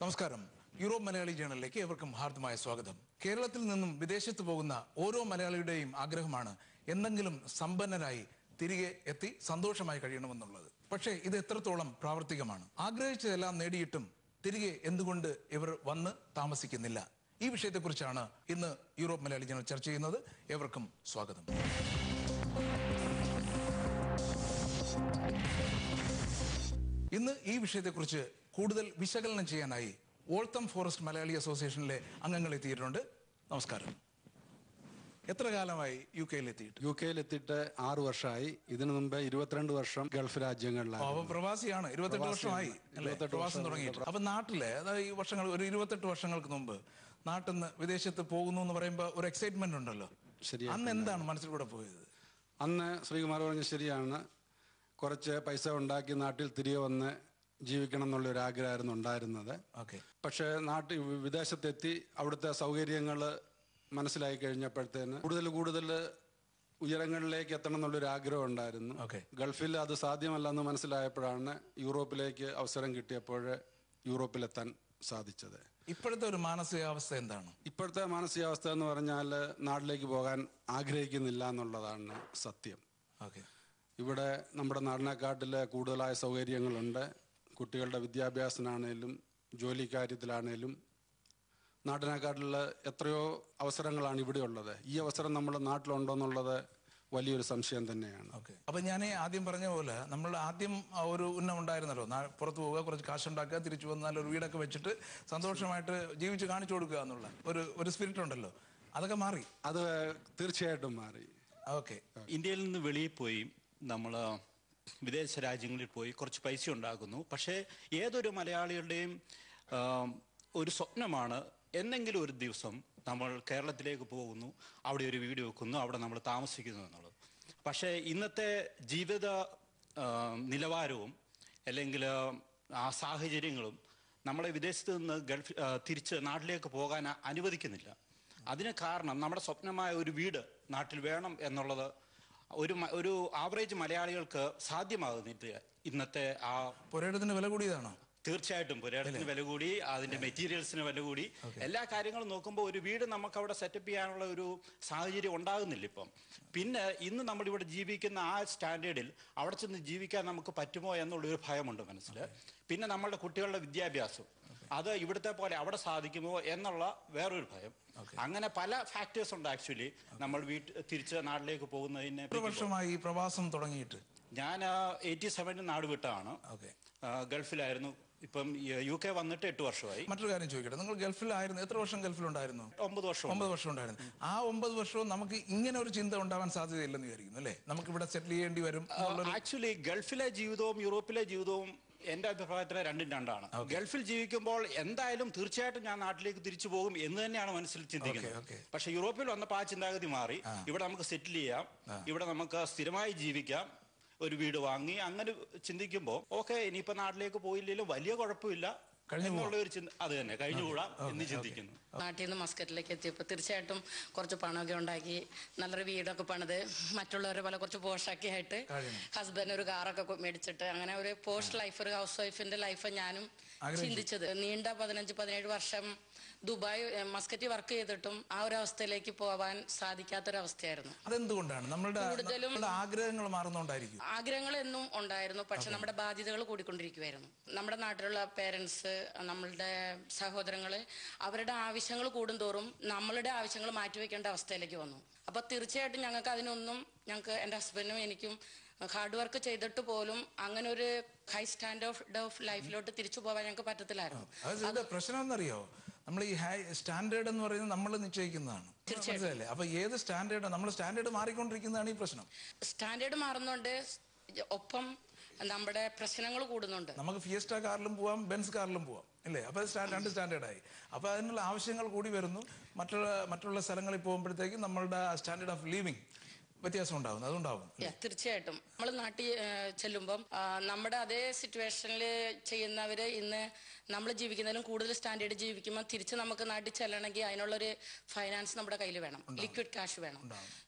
നമസ്കാരം. യൂറോപ്പ് മലയാളി ജേണലിലേക്ക് ഏവർക്കും ഹാർദമായ സ്വാഗതം. കേരളത്തിൽ നിന്നും വിദേശത്ത് പോകുന്ന ഓരോ മലയാളിയുടെയും ആഗ്രഹമാണ് എന്തെങ്കിലും സമ്പന്നരായി തിരികെ എത്തി സന്തോഷമായി കഴിയണമെന്നുള്ളത്. പക്ഷേ ഇത് എത്രത്തോളം പ്രാവർത്തികമാണ്? ആഗ്രഹിച്ചതെല്ലാം നേടിയിട്ടും തിരികെ എന്തുകൊണ്ട് ഇവർ വന്ന് താമസിക്കുന്നില്ല? ഈ വിഷയത്തെക്കുറിച്ചാണ് ഇന്ന് യൂറോപ്പ് മലയാളി ജേണൽ ചർച്ച ചെയ്യുന്നത്. ഏവർക്കും സ്വാഗതം. ഇന്ന് ഈ വിഷയത്തെക്കുറിച്ച് കൂടുതൽ വിശകലനം ചെയ്യാനായി വോൾത്തം ഫോറസ്റ്റ് മലയാളി അസോസിയേഷനിലെ അംഗങ്ങൾ എത്തിയിട്ടുണ്ട്. നമസ്കാരം. എത്ര കാലമായി യു കെയിൽ എത്തിയിട്ട്? 6 വർഷമായി. ഇതിനു മുമ്പ് 22 വർഷം ഗൾഫ് രാജ്യങ്ങളിലാണ്. അപ്പൊ പ്രവാസിയാണ്. 28 വർഷമായി പ്രവാസം തുടങ്ങിയിട്ട്. അപ്പൊ നാട്ടിലെ അതായത് ഈ വർഷങ്ങൾ ഒരു 28 വർഷങ്ങൾക്ക് മുമ്പ് നാട്ടിൽ നിന്ന് വിദേശത്ത് പോകുന്നു എന്ന് പറയുമ്പോൾ ഒരു എക്സൈറ്റ്മെന്റ് ഉണ്ടല്ലോ. ശരി. അന്ന് എന്താണ് മനസ്സിൽ കൂടെ പോയത്? അന്ന് ശ്രീകുമാർ പറഞ്ഞ ശരിയാണ്. കുറച്ച് പൈസ ഉണ്ടാക്കി നാട്ടിൽ തിരികെ വന്ന് ജീവിക്കണം എന്നുള്ളൊരു ആഗ്രഹമായിരുന്നു ഉണ്ടായിരുന്നത്. പക്ഷേ വിദേശത്തെത്തി അവിടുത്തെ സൗകര്യങ്ങൾ മനസ്സിലായി കഴിഞ്ഞപ്പോഴത്തേന് കൂടുതൽ ഉയരങ്ങളിലേക്ക് എത്തണം എന്നുള്ളൊരു ആഗ്രഹം ഉണ്ടായിരുന്നു. ഗൾഫിൽ അത് സാധ്യമല്ല എന്ന് മനസ്സിലായപ്പോഴാണ് യൂറോപ്പിലേക്ക് അവസരം കിട്ടിയപ്പോൾ യൂറോപ്പിലെത്താൻ സാധിച്ചത്. ഇപ്പോഴത്തെ ഒരു മാനസികാവസ്ഥ എന്താണ്? ഇപ്പോഴത്തെ മാനസികാവസ്ഥ എന്ന് പറഞ്ഞാൽ നാട്ടിലേക്ക് പോകാൻ ആഗ്രഹിക്കുന്നില്ല എന്നുള്ളതാണ് സത്യം. ഇവിടെ നമ്മുടെ നാടിനെക്കാട്ടിൽ കൂടുതലായ സൗകര്യങ്ങളുണ്ട്. കുട്ടികളുടെ വിദ്യാഭ്യാസത്തിനാണേലും ജോലി കാര്യത്തിലാണേലും നാട്ടിനെക്കാട്ടിലുള്ള എത്രയോ അവസരങ്ങളാണ് ഇവിടെ ഉള്ളത്. ഈ അവസരം നമ്മുടെ നാട്ടിലുണ്ടോ എന്നുള്ളത് വലിയൊരു സംശയം തന്നെയാണ്. അപ്പൊ ഞാൻ ആദ്യം പറഞ്ഞ പോലെ നമ്മൾ ആദ്യം ഒരു ഉന്നം ഉണ്ടായിരുന്നല്ലോ, പുറത്തു പോവുക, കുറച്ച് കാശുണ്ടാക്കുക, തിരിച്ചു വന്നാൽ ഒരു വീടൊക്കെ വെച്ചിട്ട് സന്തോഷമായിട്ട് ജീവിച്ച് കാണിച്ചു കൊടുക്കുക എന്നുള്ള ഒരു സ്പിരിറ്റ് ഉണ്ടല്ലോ, അതൊക്കെ മാറി. അത് തീർച്ചയായിട്ടും മാറി. ഇന്ത്യയിൽ നിന്ന് വെളിയിൽ പോയി നമ്മൾ വിദേശ രാജ്യങ്ങളിൽ പോയി കുറച്ച് പൈസ ഉണ്ടാക്കുന്നു. പക്ഷേ ഏതൊരു മലയാളികളുടെയും ഒരു സ്വപ്നമാണ് എന്തെങ്കിലും ഒരു ദിവസം നമ്മൾ കേരളത്തിലേക്ക് പോകുന്നു, അവിടെ ഒരു വീട് വെക്കുന്നു, അവിടെ നമ്മൾ താമസിക്കുന്നു എന്നുള്ളത്. പക്ഷേ ഇന്നത്തെ ജീവിത നിലവാരവും അല്ലെങ്കിൽ ആ സാഹചര്യങ്ങളും നമ്മളെ വിദേശത്ത് നിന്ന് തിരിച്ച് നാട്ടിലേക്ക് പോകാൻ അനുവദിക്കുന്നില്ല. അതിന് കാരണം നമ്മുടെ സ്വപ്നമായ ഒരു വീട് നാട്ടിൽ വേണം എന്നുള്ളത് ഒരു ആവറേജ് മലയാളികൾക്ക് സാധ്യമാകുന്നില്ല. ഇന്നത്തെ ആ പുരയിടത്തിന് വില കൂടിയതാണോ? തീർച്ചയായിട്ടും പുരയിടത്തിന് വില കൂടി, അതിന്റെ മെറ്റീരിയൽസിന് വില കൂടി, എല്ലാ കാര്യങ്ങളും നോക്കുമ്പോൾ ഒരു വീട് നമുക്ക് അവിടെ സെറ്റപ്പ് ചെയ്യാനുള്ള ഒരു സാഹചര്യം ഉണ്ടാകുന്നില്ല ഇപ്പം. പിന്നെ ഇന്ന് നമ്മളിവിടെ ജീവിക്കുന്ന ആ സ്റ്റാൻഡേർഡിൽ അവിടെ ചെന്ന് ജീവിക്കാൻ നമുക്ക് പറ്റുമോ എന്നുള്ളൊരു ഭയമുണ്ട് മനസ്സിൽ. പിന്നെ നമ്മളുടെ കുട്ടികളുടെ വിദ്യാഭ്യാസം അത് ഇവിടുത്തെ പോലെ അവിടെ സാധിക്കുമോ എന്നുള്ള വേറൊരു ഭയം. അങ്ങനെ പല ഫാക്ടേഴ്സ് ഉണ്ട് ആക്ച്വലി നമ്മൾ തിരിച്ച് നാട്ടിലേക്ക് പോകുന്നതിന്. വർഷമായി പ്രവാസം തുടങ്ങിയിട്ട് ഞാൻ 87 നാട് വിട്ടാണ്. ഗൾഫിലായിരുന്നു. ഇപ്പം യു കെ വന്നിട്ട് 8 വർഷമായി. മറ്റൊരു കാര്യം ചോദിക്കട്ടെ, നിങ്ങൾ ഗൾഫിലായിരുന്നു, എത്ര വർഷം ഗൾഫിലുണ്ടായിരുന്നു? 9 വർഷം. 9 വർഷം ഉണ്ടായിരുന്നു. ആ 9 വർഷവും നമുക്ക് ഇങ്ങനെ ഒരു ചിന്ത ഉണ്ടാവാൻ സാധ്യതയില്ലെന്ന് വിചാരിക്കുന്നു അല്ലേ? നമുക്ക് ഇവിടെ സെറ്റിൽ ചെയ്യേണ്ടി വരും. ആക്ച്വലി ഗൾഫിലെ ജീവിതവും യൂറോപ്പിലെ ജീവിതവും എന്റെ അഭിപ്രായത്തിൽ രണ്ടാണ്. ഗൾഫിൽ ജീവിക്കുമ്പോൾ എന്തായാലും തീർച്ചയായിട്ടും ഞാൻ നാട്ടിലേക്ക് തിരിച്ചു പോകും എന്ന് തന്നെയാണ് മനസ്സിൽ ചിന്തിക്കുന്നത്. പക്ഷെ യൂറോപ്പിൽ വന്നപ്പോൾ ആ ചിന്താഗതി മാറി. ഇവിടെ നമുക്ക് സെറ്റിൽ ചെയ്യാം, ഇവിടെ നമുക്ക് സ്ഥിരമായി ജീവിക്കാം, ഒരു വീട് വാങ്ങി, അങ്ങനെ ചിന്തിക്കുമ്പോൾ ഓക്കെ ഇനിയിപ്പോ നാട്ടിലേക്ക് പോയില്ലെങ്കിലും വലിയ കുഴപ്പമില്ല എന്നുള്ള ഒരു ചിന്ത, അത് തന്നെ കഴിഞ്ഞുകൂടാം എന്ന് ചിന്തിക്കുന്നു. നാട്ടിൽ നിന്ന് മസ്കറ്റിലേക്ക് എത്തിയപ്പോൾ തീർച്ചയായിട്ടും കുറച്ച് പണമൊക്കെ ഉണ്ടാക്കി നല്ലൊരു വീടൊക്കെ പണിത് മറ്റുള്ളവരെ പോലെ കുറച്ച് പോഷൊക്കെ ആയിട്ട് ഹസ്ബൻഡ് ഒരു കാറൊക്കെ മേടിച്ചിട്ട് അങ്ങനെ ഒരു പോസ്റ്റ് ലൈഫ്, ഒരു ഹൗസ് വൈഫിന്റെ ലൈഫ് ഞാനും ചിന്തിച്ചത്. നീണ്ട 15-17 വർഷം ദുബായ് മസ്കറ്റ് വർക്ക് ചെയ്തിട്ടും ആ ഒരു അവസ്ഥയിലേക്ക് പോവാൻ സാധിക്കാത്തൊരവസ്ഥയായിരുന്നു. അതെന്തുകൊണ്ടാണ്? കൂടുതലും ആഗ്രഹങ്ങൾ മാറുന്നുണ്ടായിരിക്കും. ആഗ്രഹങ്ങൾ എന്നും ഉണ്ടായിരുന്നു, പക്ഷെ നമ്മുടെ ബാധ്യതകൾ കൂടിക്കൊണ്ടിരിക്കുവായിരുന്നു. നമ്മുടെ നാട്ടിലുള്ള പേരൻസ്, നമ്മളുടെ സഹോദരങ്ങള്, അവരുടെ ആവശ്യങ്ങൾ കൂടുന്തോറും നമ്മളുടെ ആവശ്യങ്ങൾ മാറ്റിവെക്കേണ്ട അവസ്ഥയിലേക്ക് വന്നു. അപ്പൊ തീർച്ചയായിട്ടും ഞങ്ങൾക്ക് അതിനൊന്നും, ഞങ്ങൾക്ക് എൻ്റെ ഹസ്ബൻഡും എനിക്കും ഹാർഡ് വർക്ക് ചെയ്തിട്ട് പോലും അങ്ങനെ ഒരു ഹൈ സ്റ്റാൻഡേർഡ് ഓഫ് ലൈഫിലോട്ട് തിരിച്ചു പോകാൻ ഞങ്ങൾക്ക് പറ്റത്തില്ലായിരുന്നു. പ്രശ്നം എന്നറിയോ, നമ്മൾ ഈ ഹൈ സ്റ്റാൻഡേർഡ് എന്ന് പറയുന്നത് നമ്മൾ നിശ്ചയിക്കുന്നതാണ്. തീർച്ചയായിട്ടും. അപ്പൊ ഏത് സ്റ്റാൻഡേർഡ്, നമ്മൾ സ്റ്റാൻഡേർഡ് മാറിക്കൊണ്ടിരിക്കുന്നതാണ് ഈ പ്രശ്നം. സ്റ്റാൻഡേർഡ് മാറുന്നുണ്ട്, ഒപ്പം നമ്മുടെ പ്രശ്നങ്ങൾ കൂടുന്നുണ്ട്. നമുക്ക് ഫിയസ്റ്റ കാറിലും പോവാം, ബെൻസ് കാറിലും പോവാം അല്ലേ? അപ്പൊ 2 സ്റ്റാൻഡേർഡായി. അപ്പൊ അതിനുള്ള ആവശ്യങ്ങൾ കൂടി വരുന്നു. മറ്റുള്ള സ്ഥലങ്ങളിൽ പോകുമ്പോഴത്തേക്കും നമ്മളുടെ സ്റ്റാൻഡേർഡ് ഓഫ് ലിവിങ് വ്യത്യാസം ഉണ്ടാവും, അതുണ്ടാവും. തീർച്ചയായിട്ടും നമ്മൾ നാട്ടിൽ ചെല്ലുമ്പം നമ്മുടെ അതേ സിറ്റുവേഷനിൽ ചെയ്യുന്നവര് ഇന്ന് നമ്മൾ ജീവിക്കുന്നതിലും കൂടുതൽ സ്റ്റാൻഡേർഡ് ജീവിക്കുമ്പോൾ തിരിച്ച് നമുക്ക് നാട്ടിൽ ചെല്ലണമെങ്കിൽ അതിനുള്ളൊരു ഫൈനാൻസ് നമ്മുടെ കയ്യിൽ വേണം, ലിക്വിഡ് ക്യാഷ് വേണം.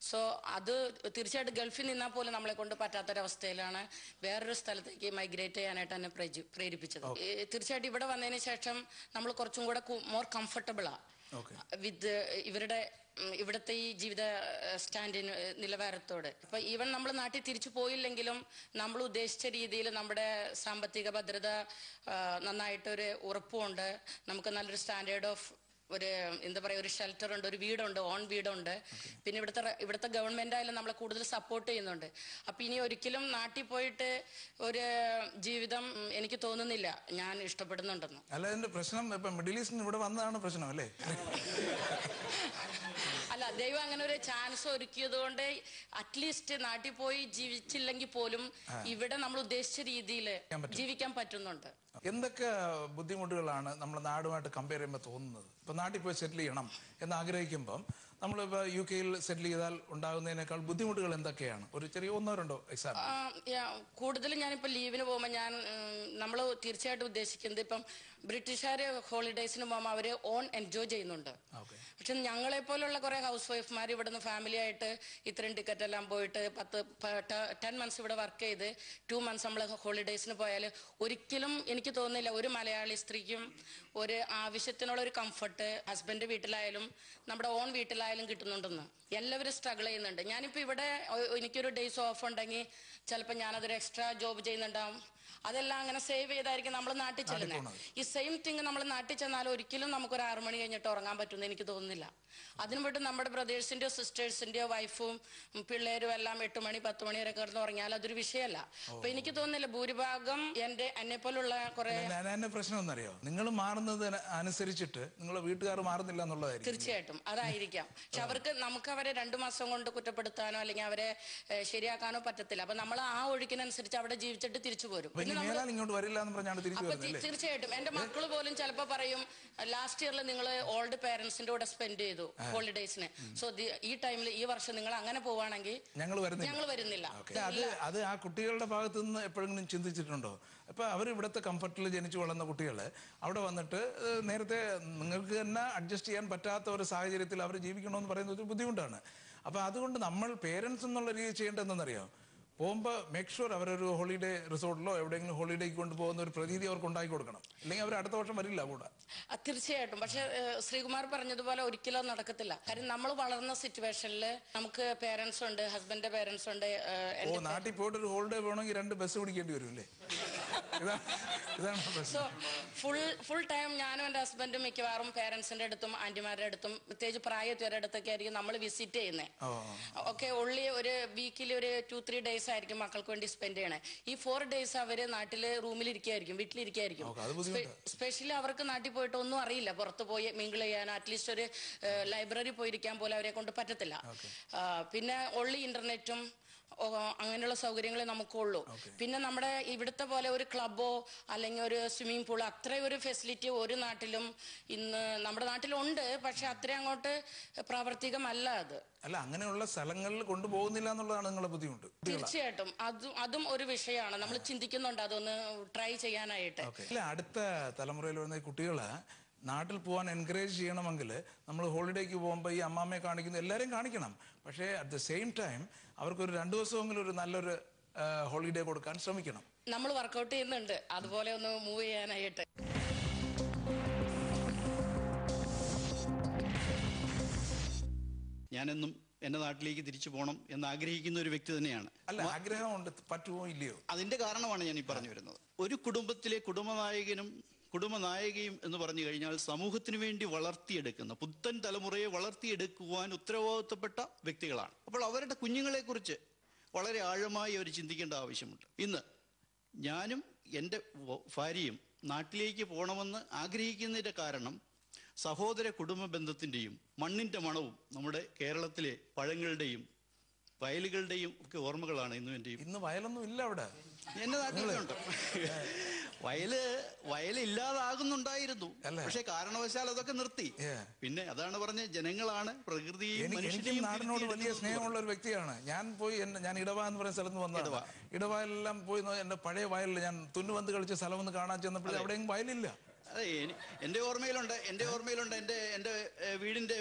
സോ അത് തീർച്ചയായിട്ടും ഗൾഫിൽ നിന്നാൽ പോലും നമ്മളെ കൊണ്ട് പറ്റാത്തൊരവസ്ഥയിലാണ് വേറൊരു സ്ഥലത്തേക്ക് മൈഗ്രേറ്റ് ചെയ്യാനായിട്ട് എന്നെ പ്രേരിപ്പിച്ചത്. തീർച്ചയായിട്ടും ഇവിടെ വന്നതിന് ശേഷം നമ്മൾ കുറച്ചും കൂടെ മോർ കംഫർട്ടബിളാ വിത്ത് ഇവിടുത്തെ ഈ ജീവിത സ്റ്റാൻഡിന് നിലവാരത്തോട്. ഇപ്പൊ ഈവൻ നമ്മൾ നാട്ടിൽ തിരിച്ചു പോയില്ലെങ്കിലും നമ്മൾ ഉദ്ദേശിച്ച രീതിയിൽ നമ്മുടെ സാമ്പത്തിക ഭദ്രത നന്നായിട്ടൊരു ഉറപ്പുണ്ട്, നമുക്ക് നല്ലൊരു സ്റ്റാൻഡേർഡ് ഓഫ് ഒരു എന്താ പറയാ ഒരു ഷെൽട്ടർ ഉണ്ട്, ഒരു വീടുണ്ട്, ഓൺ വീടുണ്ട്. പിന്നെ ഇവിടുത്തെ ഗവൺമെന്റ് ആയാലും നമ്മളെ കൂടുതൽ സപ്പോർട്ട് ചെയ്യുന്നുണ്ട്. അപ്പൊ ഇനി ഒരിക്കലും നാട്ടിൽ പോയിട്ട് ഒരു ജീവിതം എനിക്ക് തോന്നുന്നില്ല ഞാൻ ഇഷ്ടപ്പെടുന്നുണ്ടെന്ന്. അല്ല, അതിന്റെ പ്രശ്നം ഇപ്പൊ മിഡിൽ ഈസ്റ്റിന് ഇവിടെ വന്നതാണ് പ്രശ്നം അല്ലേ? അല്ല, ദൈവം അങ്ങനെ ഒരു ചാൻസ് ഒരുക്കിയത് കൊണ്ട് അറ്റ്ലീസ്റ്റ് നാട്ടിൽ പോയി ജീവിച്ചില്ലെങ്കിൽ പോലും ഇവിടെ നമ്മൾ ഉദ്ദേശിച്ച രീതിയിൽ ജീവിക്കാൻ പറ്റുന്നുണ്ട്. എന്തൊക്കെ ബുദ്ധിമുട്ടുകളാണ് നമ്മുടെ നാടുമായിട്ട് കമ്പയർ ചെയ്യുമ്പോൾ തോന്നുന്നത്? ഇപ്പൊ നാട്ടിൽ പോയി സെറ്റിൽ ചെയ്യണം എന്ന് ആഗ്രഹിക്കുമ്പം നമ്മളിപ്പോ UK സെറ്റിൽ ചെയ്താൽ ഉണ്ടാകുന്നതിനേക്കാൾ ബുദ്ധിമുട്ടുകൾ എന്തൊക്കെയാണ്? ഒരു ചെറിയ 1-2 എക്സാമ്പിൾ. കൂടുതലും ഞാനിപ്പോ ലീവിന് പോകുമ്പോൾ നമ്മൾ തീർച്ചയായിട്ടും ഉദ്ദേശിക്കുന്നത് ഇപ്പം ബ്രിട്ടീഷുകാര് ഹോളിഡേയ്സിന് പോകുമ്പോൾ അവര് ഓൺ എൻജോയ് ചെയ്യുന്നുണ്ട്. പക്ഷെ ഞങ്ങളെ പോലുള്ള കുറെ ഹൗസ് വൈഫ്മാർ ഇവിടുന്ന് ഫാമിലി ആയിട്ട് ഇത്രയും ടിക്കറ്റ് എല്ലാം പോയിട്ട് 10 months ഇവിടെ വർക്ക് ചെയ്ത് 2 months നമ്മൾ ഹോളിഡേയ്സിന് പോയാൽ ഒരിക്കലും എനിക്ക് തോന്നുന്നില്ല ഒരു മലയാളി സ്ത്രീക്കും ഒരു ആവശ്യത്തിനുള്ള ഒരു കംഫർട്ട് ഹസ്ബൻഡ് വീട്ടിലായാലും നമ്മുടെ ഓൺ വീട്ടിലായാലും കിട്ടുന്നുണ്ടെന്ന്. എല്ലാവരും സ്ട്രഗിൾ ചെയ്യുന്നുണ്ട്. ഞാനിപ്പോ ഇവിടെ എനിക്കൊരു ഡേയ്സ് ഓഫ് ഉണ്ടെങ്കിൽ ചിലപ്പോൾ ഞാനതൊരു എക്സ്ട്രാ ജോബ് ചെയ്യുന്നുണ്ടാവും. അതെല്ലാം അങ്ങനെ സേവ് ചെയ്തായിരിക്കും നമ്മൾ നാട്ടിൽ ചെല്ലുന്നത്. ഈ സെയിം തിങ് നമ്മൾ നാട്ടിൽ ചെന്നാലും ഒരിക്കലും നമുക്കൊരു 6 മണി കഴിഞ്ഞിട്ട് ഉറങ്ങാൻ പറ്റുമെന്ന് എനിക്ക് തോന്നുന്നില്ല. അതിനു വേണ്ടി നമ്മുടെ ബ്രദേഴ്സിന്റെയോ സിസ്റ്റേഴ്സിന്റെയോ വൈഫും പിള്ളേരും എല്ലാം 8 മണി 10 മണി വരെ കിടന്ന് ഉറങ്ങിയാൽ അതൊരു വിഷയമല്ല. അപ്പൊ എനിക്ക് തോന്നുന്നില്ല ഭൂരിഭാഗം എന്നെ പോലുള്ള കുറെ പ്രശ്നം എന്നറിയോ, നിങ്ങൾ മാറുന്നത് അനുസരിച്ചിട്ട് നിങ്ങളെ വീട്ടുകാർ മാറുന്നില്ല എന്നുള്ളതായിരിക്കും. തീർച്ചയായിട്ടും അതായിരിക്കാം. പക്ഷെ നമുക്ക് അവരെ 2 മാസം കൊണ്ട് കുറ്റപ്പെടുത്താനോ അല്ലെങ്കിൽ അവരെ ശരിയാക്കാനോ പറ്റത്തില്ല. അപ്പൊ നമ്മൾ ആ ഒഴുക്കിനനുസരിച്ച് അവിടെ ജീവിച്ചിട്ട് തിരിച്ചു പോരും. ഇങ്ങോട്ട് വരില്ല എന്ന് പറഞ്ഞാണ് തിരിച്ചു വരുന്നത്. തീർച്ചയായിട്ടും എന്റെ മക്കള് പോലും ചിലപ്പോ പറയും ലാസ്റ്റ് ഇയറിൽ നിങ്ങൾ ഓൾഡ് പേരൻസിന്റെ കൂടെ സ്പെൻഡ് ചെയ്തു ഹോളിഡേയ്സിന്, സോ ഈ ടൈമിൽ ഈ വർഷം നിങ്ങൾ അങ്ങനെ പോവാണെങ്കിൽ ഞങ്ങൾ വരുന്നില്ല. അത് ആ കുട്ടികളുടെ ഭാഗത്തു നിന്ന് എപ്പോഴെങ്കിലും ചിന്തിച്ചിട്ടുണ്ടോ? ഇപ്പൊ അവർ ഇവിടുത്തെ കംഫർട്ടിൽ ജനിച്ചു വളർന്ന കുട്ടികള് അവിടെ വന്നിട്ട് നേരത്തെ നിങ്ങൾക്ക് തന്നെ അഡ്ജസ്റ്റ് ചെയ്യാൻ പറ്റാത്ത ഒരു സാഹചര്യത്തിൽ അവർ ജീവിക്കണമെന്ന് പറയുന്നത് ഒരു ബുദ്ധിമുട്ടാണ്. അപ്പൊ അതുകൊണ്ട് നമ്മൾ പേരൻസ് എന്നുള്ള രീതി ചെയ്യേണ്ടതെന്നറിയാം, പോകുമ്പോൾ മേക്ക് ഷുവർ അവരൊരു ഹോളിഡേ റിസോർട്ടിലോ എവിടെയെങ്കിലും ഹോളിഡേക്ക് കൊണ്ടുപോകുന്ന ഒരു പ്രതീതി അവർക്ക് ഉണ്ടാക്കി കൊടുക്കണം. അല്ലെങ്കിൽ അവർ അടുത്ത വർഷം വരില്ല കൂടെ. തീർച്ചയായിട്ടും. പക്ഷെ ശ്രീകുമാർ പറഞ്ഞതുപോലെ ഒരിക്കലും നടക്കത്തില്ല. കാര്യം നമ്മൾ വളർന്ന സിറ്റുവേഷനിൽ നമുക്ക് പേരൻസ് ഉണ്ട്, ഹസ്ബൻഡിന്റെ പേരൻസ് ഉണ്ട്. നാട്ടിൽ പോയിട്ട് ഒരു ഹോളിഡേ പോകണമെങ്കിൽ 2 ബസ് പിടിക്കേണ്ടി വരും അല്ലേ? സോ ഫുൾ ടൈം ഞാനും എന്റെ ഹസ്ബൻഡും മിക്കവാറും പേരൻസിന്റെ അടുത്തും ആന്റിമാരുടെ അടുത്തും പ്രത്യേകിച്ച് പ്രായത്തിവരുടെ അടുത്തൊക്കെ ആയിരിക്കും നമ്മൾ വിസിറ്റ് ചെയ്യുന്നത്. ഓക്കെ, ഉള്ളി ഒരു വീക്കിൽ ഒരു 2-3 days ആയിരിക്കും മക്കൾക്ക് വേണ്ടി സ്പെൻഡ് ചെയ്യണേ. ഈ 4 days അവര് നാട്ടില് റൂമിലിരിക്കായിരിക്കും, വീട്ടിലിരിക്കായിരിക്കും. സ്പെഷ്യലി അവർക്ക് നാട്ടിൽ പോയിട്ട് ഒന്നും അറിയില്ല, പുറത്ത് പോയി മിങ്കിൾ ചെയ്യാൻ അറ്റ്ലീസ്റ്റ് ഒരു ലൈബ്രറി പോയിരിക്കാൻ പോലെ അവരെ കൊണ്ട് പറ്റത്തില്ല. പിന്നെ ഉള്ളി ഇന്റർനെറ്റും അങ്ങനെയുള്ള സൗകര്യങ്ങളെ നമുക്കുള്ളൂ. പിന്നെ നമ്മുടെ ഇവിടുത്തെ പോലെ ഒരു ക്ലബോ അല്ലെങ്കിൽ ഒരു സ്വിമ്മിംഗ് പൂളോ അത്രയും ഒരു ഫെസിലിറ്റി ഒരു നാട്ടിലും ഇന്ന് നമ്മുടെ നാട്ടിലുണ്ട്. പക്ഷെ അത്രയും അങ്ങോട്ട് പ്രാവർത്തികമല്ല. അല്ല, അങ്ങനെയുള്ള സ്ഥലങ്ങളിൽ കൊണ്ടുപോകുന്നില്ല എന്നുള്ളതാണ് നിങ്ങളുടെ ബുദ്ധിമുട്ട്. തീർച്ചയായിട്ടും അതും ഒരു വിഷയമാണ്. നമ്മൾ ചിന്തിക്കുന്നുണ്ട് അതൊന്ന് ട്രൈ ചെയ്യാനായിട്ട്. അടുത്ത തലമുറയിൽ വരുന്ന കുട്ടികള് നാട്ടിൽ പോകാൻ എൻകറേജ് ചെയ്യണമെങ്കിൽ നമ്മൾ ഹോളിഡേക്ക് പോകുമ്പോൾ ഈ അമ്മാമ്മയെ കാണിക്കുന്ന എല്ലാവരെയും കാണിക്കണം. പക്ഷേ അറ്റ് ദ സെയിം ടൈം അവർക്കൊരു 2 ദിവസമെങ്കിലും ഒരു നല്ലൊരു ഹോളിഡേ കൊടുക്കാൻ ശ്രമിക്കണം. നമ്മൾ വർക്കൗട്ട് ചെയ്യുന്നുണ്ട് അതുപോലെ ഒന്ന് മൂവ് ചെയ്യാനായിട്ട്. ഞാനെന്നും എന്റെ നാട്ടിലേക്ക് തിരിച്ചു പോകണം എന്ന് ആഗ്രഹിക്കുന്ന ഒരു വ്യക്തി തന്നെയാണ്. അല്ല, ആഗ്രഹം ഉണ്ട്, പറ്റുമോ ഇല്ലയോ? അതിന്റെ കാരണമാണ് ഞാൻ ഈ പറഞ്ഞു വരുന്നത്. ഒരു കുടുംബത്തിലെ കുടുംബനായകനും കുടുംബനായികയും എന്ന് പറഞ്ഞു കഴിഞ്ഞാൽ സമൂഹത്തിന് വേണ്ടി വളർത്തിയെടുക്കുന്ന പുത്തൻ തലമുറയെ വളർത്തിയെടുക്കുവാൻ ഉത്തരവാദിത്തപ്പെട്ട വ്യക്തികളാണ്. അപ്പോൾ അവരുടെ കുഞ്ഞുങ്ങളെ കുറിച്ച് വളരെ ആഴമായി അവർ ചിന്തിക്കേണ്ട ആവശ്യമുണ്ട്. ഇന്ന് ഞാനും എൻ്റെ ഭാര്യയും നാട്ടിലേക്ക് പോകണമെന്ന് ആഗ്രഹിക്കുന്നതിൻ്റെ കാരണം സഹോദര കുടുംബ ബന്ധത്തിൻ്റെയും മണ്ണിൻ്റെ മണവും നമ്മുടെ കേരളത്തിലെ പഴങ്ങളുടെയും വയലുകളുടെയും ഒക്കെ ഓർമ്മകളാണ് ഇന്നും എന്റെയും. ഇന്ന് വയലൊന്നും ഇല്ല അവിടെ. എന്റെ നാട്ടിലുണ്ട് വയല് ഇല്ലാതാകുന്നുണ്ടായിരുന്നു, പക്ഷെ കാരണവശാൽ അതൊക്കെ നിർത്തി. പിന്നെ അതാണ് പറഞ്ഞ ജനങ്ങളാണ് പ്രകൃതിയും എനിക്കും നാടിനോട് വലിയ സ്നേഹമുള്ള ഒരു വ്യക്തിയാണ്. ഞാൻ ഇടവ എന്ന് പറയുന്ന സ്ഥലത്ത് വന്നതാണ്. ഇടവയെല്ലാം പോയി എന്റെ പഴയ വയലിൽ ഞാൻ തുന്നുപന്ത് കളിച്ച സ്ഥലം ഒന്ന് കാണാൻ ചെന്നപ്പോൾ അവിടെയും വയലില്ല. അതെ, എന്റെ ഓർമ്മയിലുണ്ട്. എന്റെ വീടിന്റെ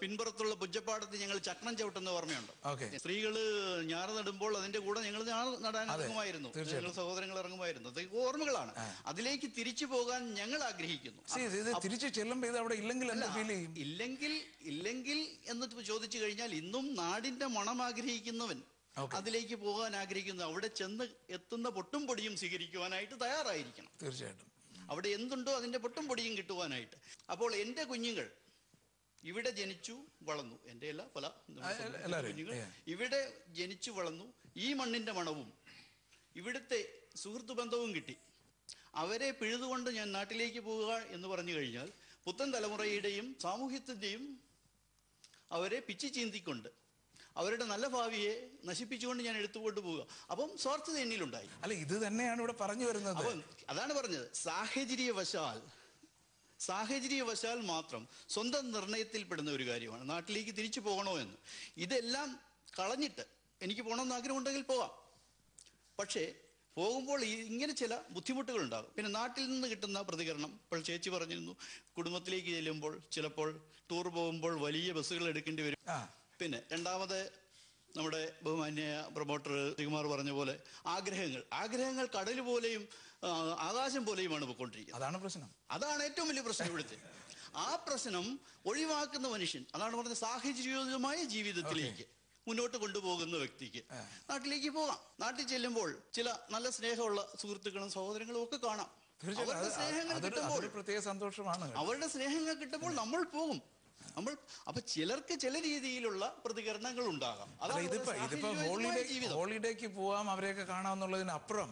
പിൻപുറത്തുള്ള പുഞ്ചപ്പാടത്ത് ഞങ്ങൾ ചക്രം ചവിട്ടുന്ന ഓർമ്മയുണ്ട്. സ്ത്രീകള് ഞാറ് നടുമ്പോൾ അതിന്റെ കൂടെ ഞങ്ങൾ ഞാറ് നടാൻ ഇറങ്ങുമായിരുന്നു, ഞങ്ങൾ സഹോദരങ്ങൾ ഇറങ്ങുമായിരുന്നു. അതൊക്കെ ഓർമ്മകളാണ്. അതിലേക്ക് തിരിച്ചു പോകാൻ ഞങ്ങൾ ആഗ്രഹിക്കുന്നു. തിരിച്ചു ചെല്ലുമ്പോൾ ഇത് അവിടെ ഇല്ലെങ്കിൽ എന്ന് ചോദിച്ചു കഴിഞ്ഞാൽ ഇന്നും നാടിന്റെ മണം ആഗ്രഹിക്കുന്നവൻ അതിലേക്ക് പോകാൻ ആഗ്രഹിക്കുന്നു. അവിടെ ചെന്ന് എത്തുന്ന പൊട്ടും പൊടിയും സ്വീകരിക്കുവാനായിട്ട് തയ്യാറായിരിക്കണം. തീർച്ചയായിട്ടും അവിടെ എന്തുണ്ടോ അതിന്റെ പൊട്ടും പൊടിയും കിട്ടുവാനായിട്ട്. അപ്പോൾ എന്റെ കുഞ്ഞുങ്ങൾ ഇവിടെ ജനിച്ചു വളർന്നു, എന്റെ അല്ല പല കുഞ്ഞുങ്ങൾ ഇവിടെ ജനിച്ചു വളർന്നു. ഈ മണ്ണിന്റെ മണവും ഇവിടുത്തെ സുഹൃത്ത് ബന്ധവും കിട്ടി. അവരെ പിഴുതുകൊണ്ട് ഞാൻ നാട്ടിലേക്ക് പോവുക എന്ന് പറഞ്ഞു കഴിഞ്ഞാൽ പുത്തൻ തലമുറയുടെയും സാമൂഹ്യത്തിന്റെയും അവരെ പിച്ചി ചീന്തിക്കൊണ്ട് അവരുടെ നല്ല ഭാവിയെ നശിപ്പിച്ചുകൊണ്ട് ഞാൻ എടുത്തുകൊണ്ട് പോവുക. അപ്പം സ്വാർത്ഥത എന്നിലുണ്ടായി. അല്ല, ഇത് തന്നെയാണ് ഇവിടെ പറഞ്ഞു വരുന്നത്. അപ്പം അതാണ് പറഞ്ഞത്, സാഹചര്യവശാൽ മാത്രം സ്വന്തം നിർണയത്തിൽപ്പെടുന്ന ഒരു കാര്യമാണ് നാട്ടിലേക്ക് തിരിച്ചു പോകണോ എന്ന്. ഇതെല്ലാം കളഞ്ഞിട്ട് എനിക്ക് പോകണമെന്ന് ആഗ്രഹമുണ്ടെങ്കിൽ പോകാം. പക്ഷേ പോകുമ്പോൾ ഇങ്ങനെ ചില ബുദ്ധിമുട്ടുകൾ ഉണ്ടാകും. പിന്നെ നാട്ടിൽ നിന്ന് കിട്ടുന്ന പ്രതികരണം, ഇപ്പോൾ ചേച്ചി പറഞ്ഞിരുന്നു, കുടുംബത്തിലേക്ക് ചെല്ലുമ്പോൾ ചിലപ്പോൾ ടൂർ പോകുമ്പോൾ വലിയ ബസ്സുകൾ എടുക്കേണ്ടി വരും. പിന്നെ രണ്ടാമത് നമ്മുടെ ബഹുമാന്യ പ്രൊമോട്ടർ ശ്രീകുമാർ പറഞ്ഞ പോലെ ആഗ്രഹങ്ങൾ കടൽ പോലെയും ആകാശം പോലെയുമാണ് പോയിക്കൊണ്ടിരിക്കുന്നത്. അതാണ് പ്രശ്നം. അതാണ് ഏറ്റവും വലിയ പ്രശ്നം ഇവിടുത്തെ. ആ പ്രശ്നം ഒഴിവാക്കുന്ന മനുഷ്യൻ, അതാണ് പറഞ്ഞത്, സാഹചര്യമായ ജീവിതത്തിലേക്ക് മുന്നോട്ട് കൊണ്ടുപോകുന്ന വ്യക്തിക്ക് നാട്ടിലേക്ക് പോകാം. നാട്ടിൽ ചെല്ലുമ്പോൾ ചില നല്ല സ്നേഹമുള്ള സുഹൃത്തുക്കളും സഹോദരങ്ങളും ഒക്കെ കാണാം. അവരുടെ സ്നേഹങ്ങൾ കിട്ടുമ്പോൾ നമ്മൾ പോകും. അപ്പൊ ചിലർക്ക് ചില രീതിയിലുള്ള പ്രതികരണങ്ങൾ ഉണ്ടാകാം. ഇതിപ്പോ ഹോളിഡേക്ക് പോവാം, അവരെയൊക്കെ കാണാമെന്നുള്ളതിനപ്പുറം